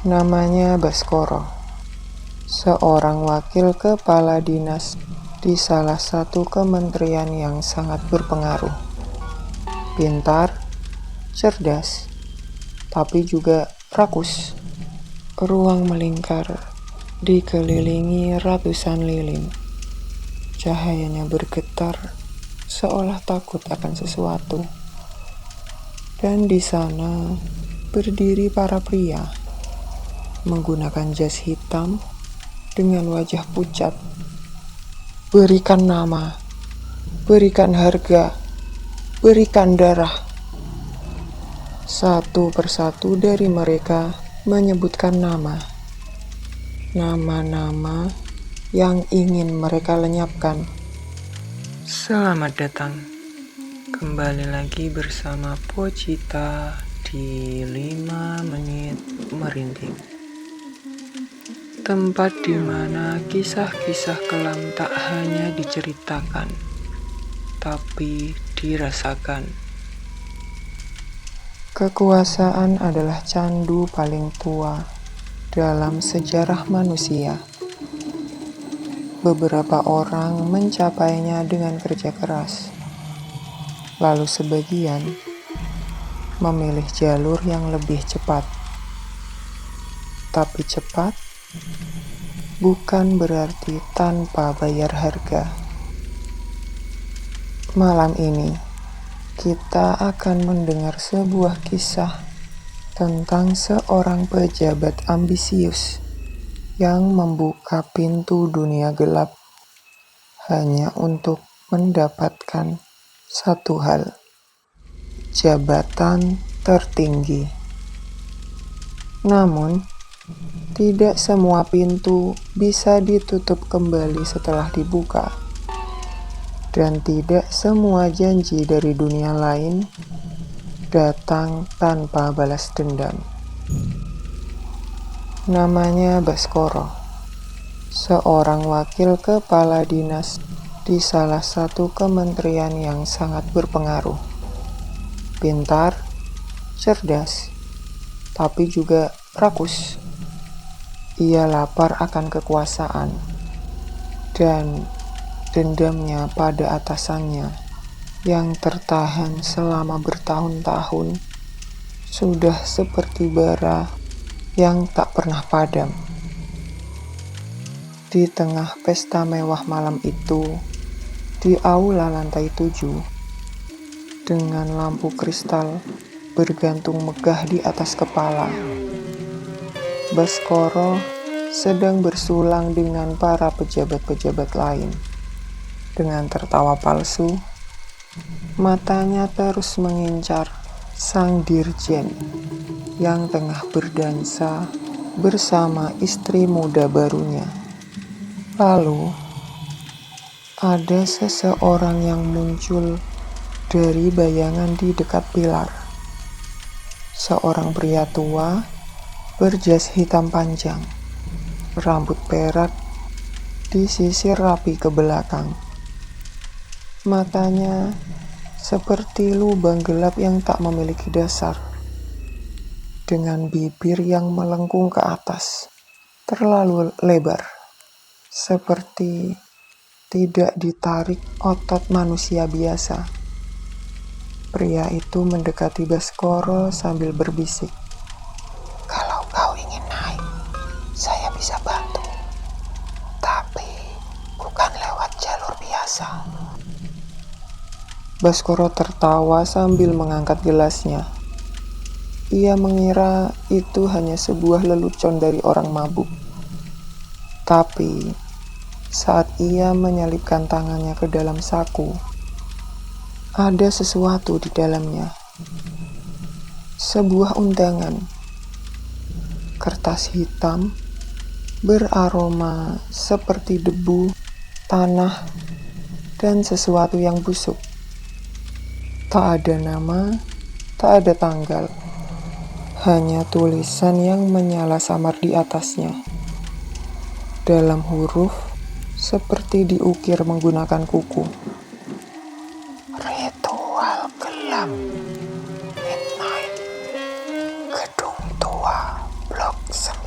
Namanya Baskoro, seorang wakil kepala dinas di salah satu kementerian yang sangat berpengaruh. Pintar, cerdas, tapi juga rakus. Ruang melingkar, dikelilingi ratusan lilin. Cahayanya bergetar, seolah takut akan sesuatu. Dan di sana berdiri para pria, menggunakan jas hitam dengan wajah pucat. Berikan nama, berikan harga, berikan darah. Satu persatu dari mereka menyebutkan nama-nama yang ingin mereka lenyapkan. Selamat datang kembali lagi bersama Pocita di 5 menit merintih. Tempat di mana kisah-kisah kelam tak hanya diceritakan, tapi dirasakan. Kekuasaan adalah candu paling tua dalam sejarah manusia. Beberapa orang mencapainya dengan kerja keras, lalu sebagian memilih jalur yang lebih cepat. Tapi cepat bukan berarti tanpa bayar harga. Malam ini kita akan mendengar sebuah kisah tentang seorang pejabat ambisius yang membuka pintu dunia gelap hanya untuk mendapatkan satu hal: jabatan tertinggi. Namun, tidak semua pintu bisa ditutup kembali setelah dibuka. Dan tidak semua janji dari dunia lain datang tanpa balas dendam. Namanya Baskoro, seorang wakil kepala dinas di salah satu kementerian yang sangat berpengaruh. Pintar, cerdas, tapi juga rakus. Ia lapar akan kekuasaan dan dendamnya pada atasannya yang tertahan selama bertahun-tahun sudah seperti bara yang tak pernah padam. Di tengah pesta mewah malam itu, di aula lantai 7, dengan lampu kristal bergantung megah di atas kepala, Baskoro sedang bersulang dengan para pejabat-pejabat lain. Dengan tertawa palsu, matanya terus mengincar sang dirjen yang tengah berdansa bersama istri muda barunya. Lalu, ada seseorang yang muncul dari bayangan di dekat pilar. Seorang pria tua berjas hitam panjang, rambut perak disisir rapi ke belakang. Matanya seperti lubang gelap yang tak memiliki dasar, dengan bibir yang melengkung ke atas, terlalu lebar, seperti tidak ditarik otot manusia biasa. Pria itu mendekati Baskoro sambil berbisik, "Kalau kau ingin naik, saya bisa bantu, tapi bukan lewat jalur biasa." Baskoro tertawa sambil mengangkat gelasnya. Ia mengira itu hanya sebuah lelucon dari orang mabuk. Tapi, saat ia menyelipkan tangannya ke dalam saku, ada sesuatu di dalamnya. Sebuah undangan. Kertas hitam, beraroma seperti debu, tanah, dan sesuatu yang busuk. Tak ada nama, tak ada tanggal, hanya tulisan yang menyala samar di atasnya. Dalam huruf seperti diukir menggunakan kuku. Ritual gelap, midnight, gedung tua, blok 9.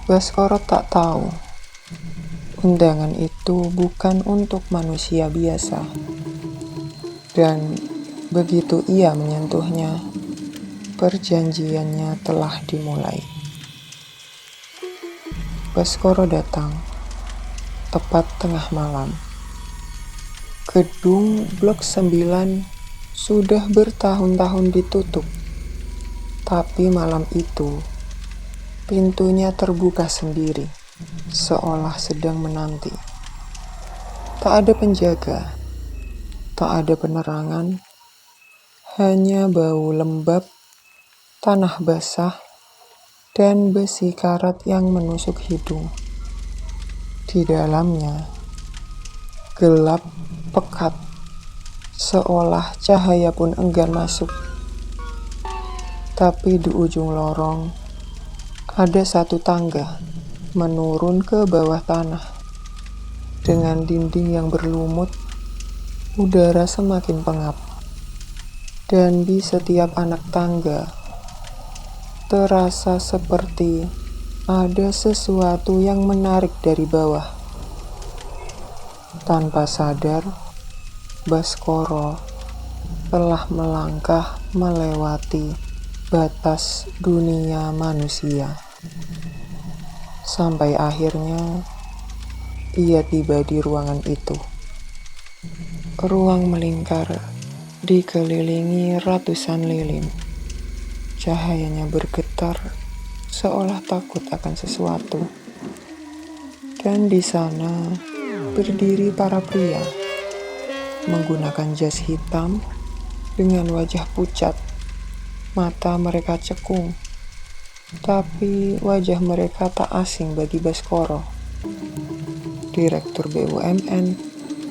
Baskoro tak tahu undangan itu bukan untuk manusia biasa. Dan begitu ia menyentuhnya, perjanjiannya telah dimulai. Baskoro datang tepat tengah malam. Gedung Blok 9 sudah bertahun-tahun ditutup, tapi malam itu pintunya terbuka sendiri, seolah sedang menanti. Tak ada penjaga, tak ada penerangan, hanya bau lembab, tanah basah, dan besi karat yang menusuk hidung. Di dalamnya, gelap pekat, seolah cahaya pun enggan masuk. Tapi di ujung lorong, ada satu tangga menurun ke bawah tanah. Dengan dinding yang berlumut, udara semakin pengap. Dan di setiap anak tangga, terasa seperti ada sesuatu yang menarik dari bawah. Tanpa sadar, Baskoro telah melangkah melewati batas dunia manusia. Sampai akhirnya ia tiba di ruangan itu. Ruang melingkar, dikelilingi ratusan lilin. Cahayanya bergetar, seolah takut akan sesuatu. Dan di sana berdiri para pria, menggunakan jas hitam dengan wajah pucat. Mata mereka cekung, tapi wajah mereka tak asing bagi Baskoro. Direktur BUMN,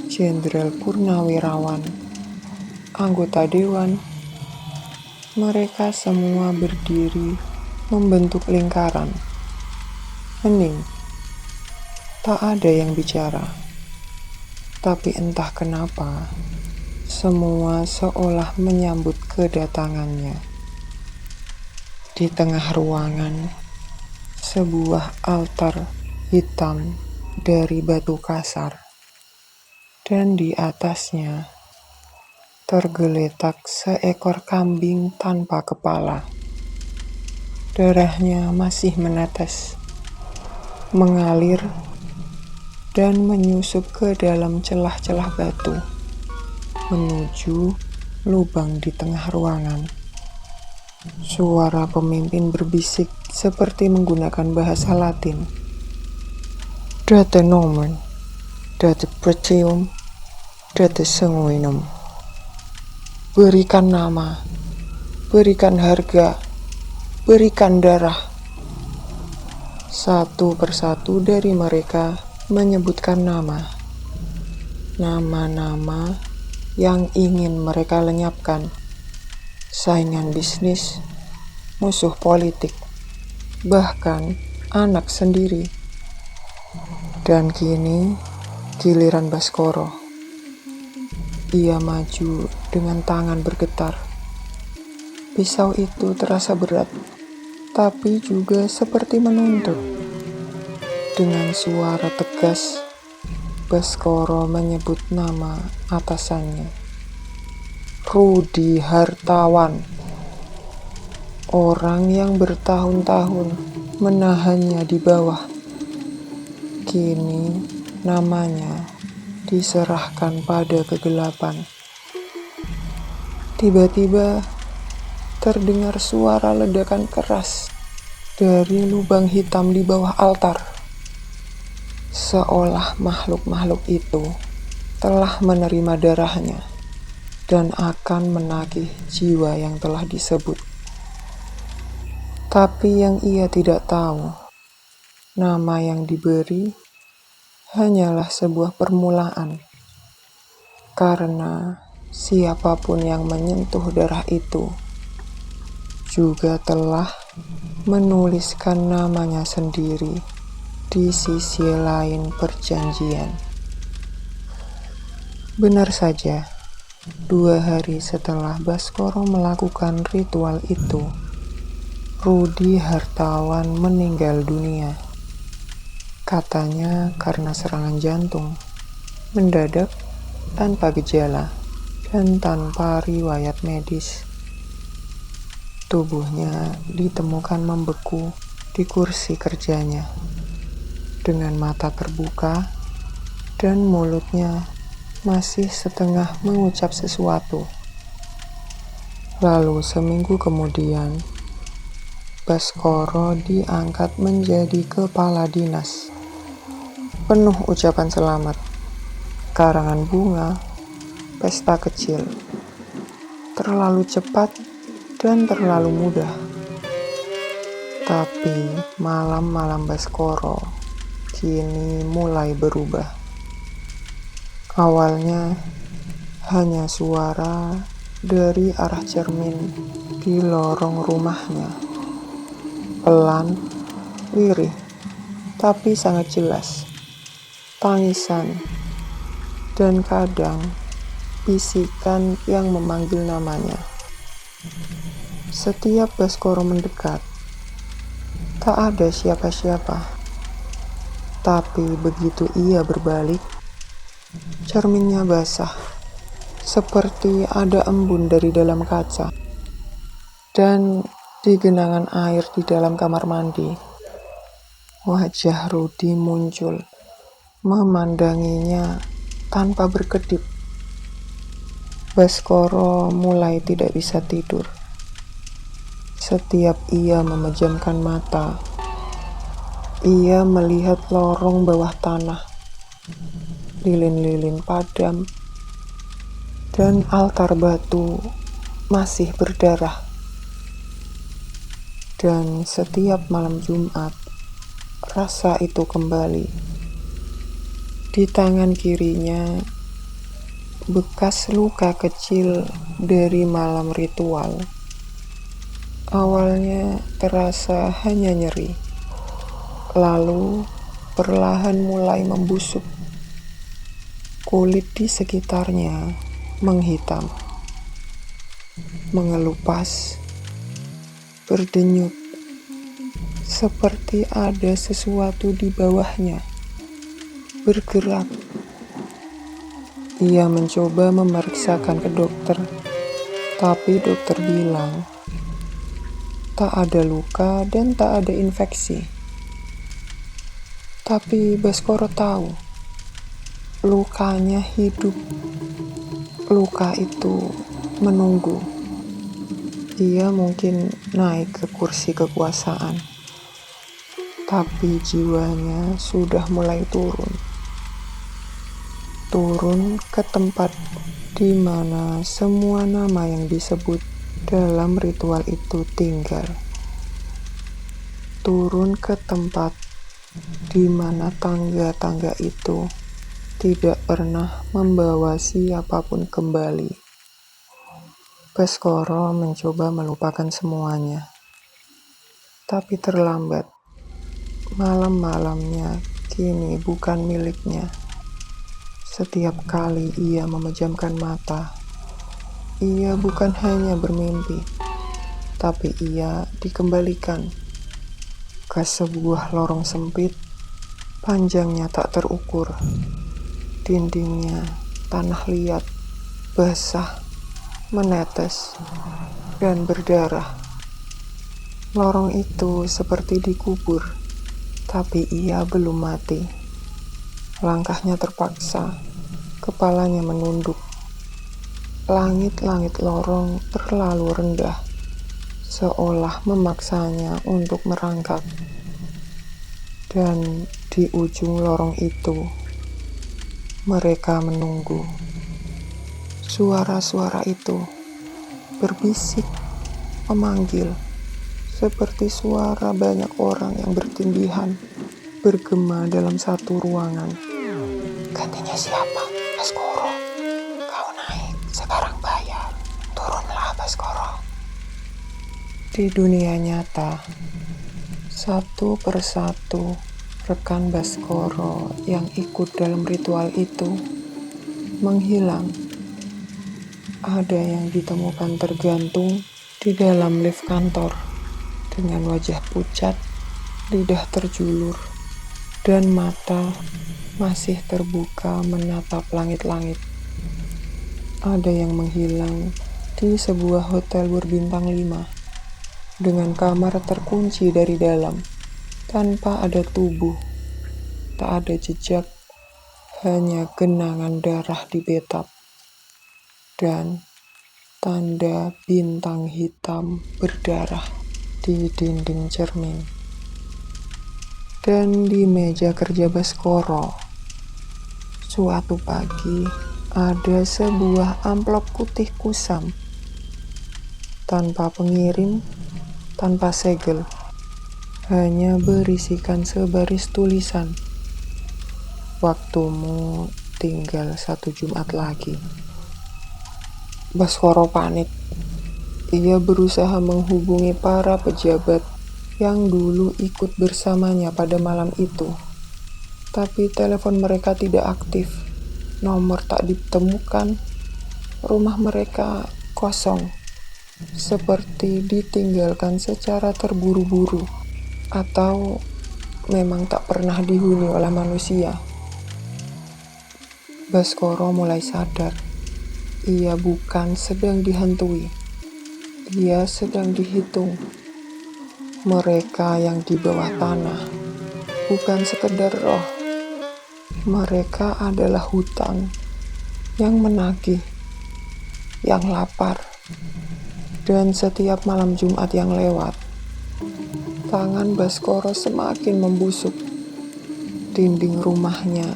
Jenderal Purnawirawan, anggota dewan, mereka semua berdiri membentuk lingkaran. Hening, tak ada yang bicara. Tapi entah kenapa, semua seolah menyambut kedatangannya. Di tengah ruangan, sebuah altar hitam dari batu kasar. Dan di atasnya, tergeletak seekor kambing tanpa kepala. Darahnya masih menetes, mengalir, dan menyusup ke dalam celah-celah batu, menuju lubang di tengah ruangan. Suara pemimpin berbisik seperti menggunakan bahasa Latin. Date nomen, date pretium, date sanguinum. Berikan nama, berikan harga, berikan darah. Satu persatu dari mereka menyebutkan nama-nama yang ingin mereka lenyapkan. Saingan bisnis, musuh politik, bahkan anak sendiri. Dan kini giliran Baskoro. Ia maju dengan tangan bergetar. Pisau itu terasa berat, tapi juga seperti menuntut. Dengan suara tegas, Baskoro menyebut nama atasannya. Rudi Hartawan. Orang yang bertahun-tahun menahannya di bawah. Kini namanya diserahkan pada kegelapan. Tiba-tiba terdengar suara ledakan keras dari lubang hitam di bawah altar. Seolah makhluk-makhluk itu telah menerima darahnya dan akan menagih jiwa yang telah disebut. Tapi yang ia tidak tahu, nama yang diberi hanyalah sebuah permulaan. Karena siapapun yang menyentuh darah itu juga telah menuliskan namanya sendiri di sisi lain perjanjian. Benar saja, 2 hari setelah Baskoro melakukan ritual itu, Rudi Hartawan meninggal dunia. Katanya karena serangan jantung, mendadak, tanpa gejala, dan tanpa riwayat medis. Tubuhnya ditemukan membeku di kursi kerjanya, dengan mata terbuka dan mulutnya masih setengah mengucap sesuatu. Lalu seminggu kemudian, Baskoro diangkat menjadi kepala dinas. Penuh ucapan selamat, karangan bunga, pesta kecil. Terlalu cepat dan terlalu mudah. Tapi malam-malam Baskoro kini mulai berubah. Awalnya hanya suara dari arah cermin di lorong rumahnya. Pelan, lirih, tapi sangat jelas. Tangisan, dan kadang bisikan yang memanggil namanya. Setiap Baskoro mendekat, tak ada siapa-siapa. Tapi begitu ia berbalik, cerminnya basah, seperti ada embun dari dalam kaca. Dan di genangan air di dalam kamar mandi, wajah Rudi muncul, memandanginya tanpa berkedip. Baskoro mulai tidak bisa tidur. Setiap ia memejamkan mata, ia melihat lorong bawah tanah, lilin-lilin padam, dan altar batu masih berdarah. Dan setiap malam Jumat, rasa itu kembali. Di tangan kirinya, bekas luka kecil dari malam ritual. Awalnya terasa hanya nyeri, lalu perlahan mulai membusuk. Kulit di sekitarnya menghitam, mengelupas, berdenyut, seperti ada sesuatu di bawahnya bergerak. Ia mencoba memeriksakan ke dokter, tapi dokter bilang tak ada luka dan tak ada infeksi. Tapi Baskoro tahu, lukanya hidup. Luka itu menunggu. Ia mungkin naik ke kursi kekuasaan, tapi jiwanya sudah mulai turun. Turun ke tempat di mana semua nama yang disebut dalam ritual itu tinggal. Turun ke tempat di mana tangga-tangga itu tidak pernah membawa siapapun kembali. Baskoro mencoba melupakan semuanya, tapi terlambat. Malam-malamnya kini bukan miliknya. Setiap kali ia memejamkan mata, ia bukan hanya bermimpi, tapi ia dikembalikan ke sebuah lorong sempit, panjangnya tak terukur. Dindingnya tanah liat, basah, menetes, dan berdarah. Lorong itu seperti dikubur, tapi ia belum mati. Langkahnya terpaksa, kepalanya menunduk. Langit-langit lorong terlalu rendah, seolah memaksanya untuk merangkak. Dan di ujung lorong itu, mereka menunggu. Suara-suara itu berbisik, memanggil, seperti suara banyak orang yang bertindihan, bergema dalam satu ruangan. Gantinya siapa? Baskoro. Kau naik, sekarang bayar. Turunlah, Baskoro. Di dunia nyata, satu persatu rekan Baskoro yang ikut dalam ritual itu menghilang. Ada yang ditemukan tergantung di dalam lift kantor dengan wajah pucat, lidah terjulur, dan mata masih terbuka menatap langit-langit. Ada yang menghilang di sebuah hotel berbintang 5 dengan kamar terkunci dari dalam, tanpa ada tubuh, tak ada jejak, hanya genangan darah di bathtub dan tanda bintang hitam berdarah di dinding cermin. Dan di meja kerja Baskoro, suatu pagi ada sebuah amplop putih kusam, tanpa pengirim, tanpa segel, hanya berisikan sebaris tulisan, "Waktumu tinggal 1 Jumat lagi." Baskoro panik. Ia berusaha menghubungi para pejabat yang dulu ikut bersamanya pada malam itu. Tapi telepon mereka tidak aktif, nomor tak ditemukan, rumah mereka kosong, seperti ditinggalkan secara terburu-buru, atau memang tak pernah dihuni oleh manusia. Baskoro mulai sadar, ia bukan sedang dihantui, ia sedang dihitung. Mereka yang di bawah tanah bukan sekedar roh, mereka adalah hutang yang menagih, yang lapar. Dan setiap malam Jumat yang lewat, tangan Baskoro semakin membusuk. Dinding rumahnya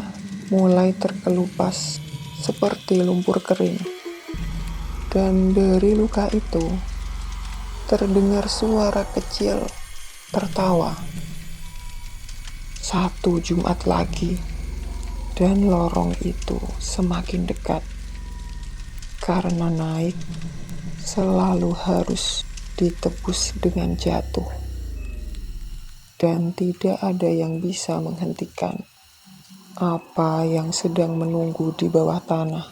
mulai terkelupas seperti lumpur kering. Dan dari luka itu, terdengar suara kecil tertawa. 1 Jumat lagi, dan lorong itu semakin dekat. Karena naik selalu harus ditebus dengan jatuh. Dan tidak ada yang bisa menghentikan apa yang sedang menunggu di bawah tanah.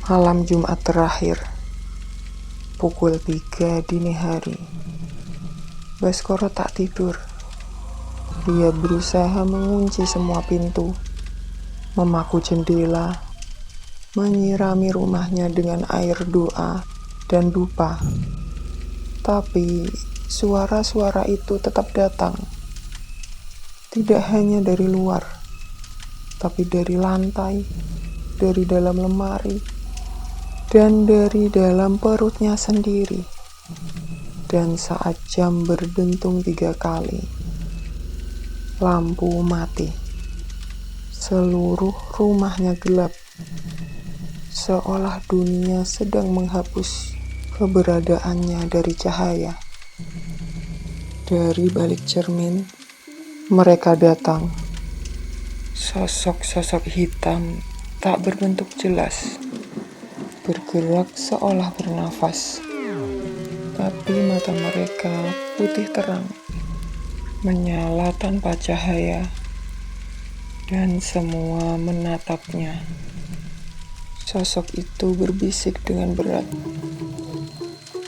Malam Jumat terakhir, pukul 3 dini hari, Baskoro tak tidur. Dia berusaha mengunci semua pintu, memaku jendela, menyirami rumahnya dengan air doa dan dupa. Tapi suara-suara itu tetap datang. Tidak hanya dari luar, tapi dari lantai, dari dalam lemari, dan dari dalam perutnya sendiri. Dan saat jam berdentung 3 kali, lampu mati. Seluruh rumahnya gelap, seolah dunia sedang menghapus keberadaannya dari cahaya. Dari balik cermin, mereka datang. Sosok-sosok hitam tak berbentuk jelas, bergerak seolah bernafas. Tapi mata mereka putih terang, menyala tanpa cahaya, dan semua menatapnya. Sosok itu berbisik dengan berat,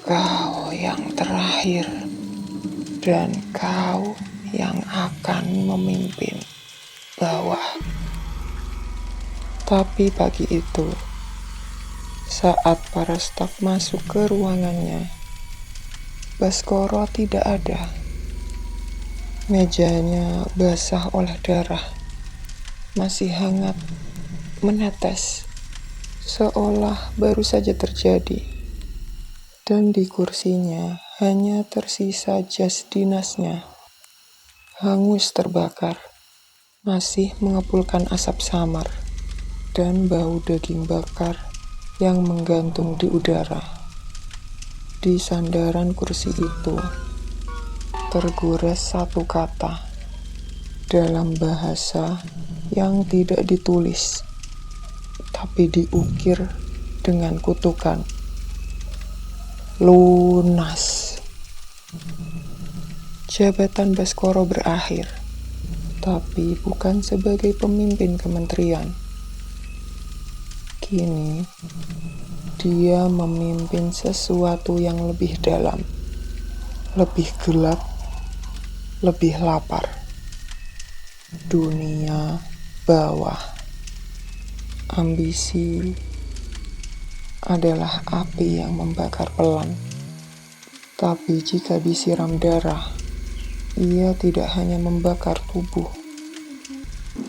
"Kau yang terakhir, dan kau yang akan memimpin bawah." Tapi pagi itu, saat para staf masuk ke ruangannya, Baskoro tidak ada. Mejanya basah oleh darah, masih hangat, menetes, seolah baru saja terjadi. Dan di kursinya hanya tersisa jas dinasnya, hangus terbakar, masih mengepulkan asap samar, dan bau daging bakar yang menggantung di udara. Di sandaran kursi itu tergores satu kata dalam bahasa yang tidak ditulis, tapi diukir dengan kutukan, "Lunas." Jabatan Baskoro berakhir, tapi bukan sebagai pemimpin kementerian. Kini, dia memimpin sesuatu yang lebih dalam, lebih gelap, lebih lapar. dunia bawah. Ambisi adalah api yang membakar pelan, tapi jika disiram darah, ia tidak hanya membakar tubuh,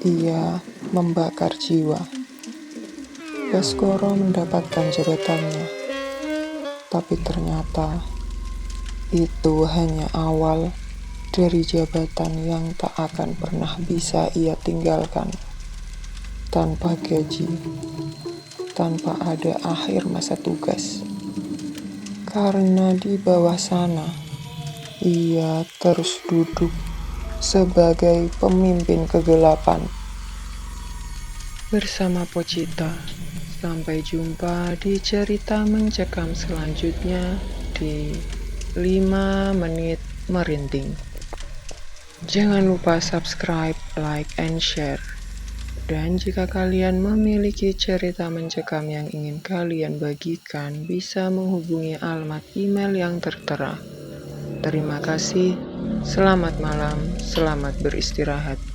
ia membakar jiwa. Baskoro mendapatkan jabatannya, tapi ternyata itu hanya awal dari jabatan yang tak akan pernah bisa ia tinggalkan. Tanpa gaji, tanpa ada akhir masa tugas. Karena di bawah sana, ia terus duduk sebagai pemimpin kegelapan. Bersama Pochita, sampai jumpa di cerita mencekam selanjutnya di 5 menit merinding. Jangan lupa subscribe, like, and share. Dan jika kalian memiliki cerita mencekam yang ingin kalian bagikan, bisa menghubungi alamat email yang tertera. Terima kasih, selamat malam, selamat beristirahat.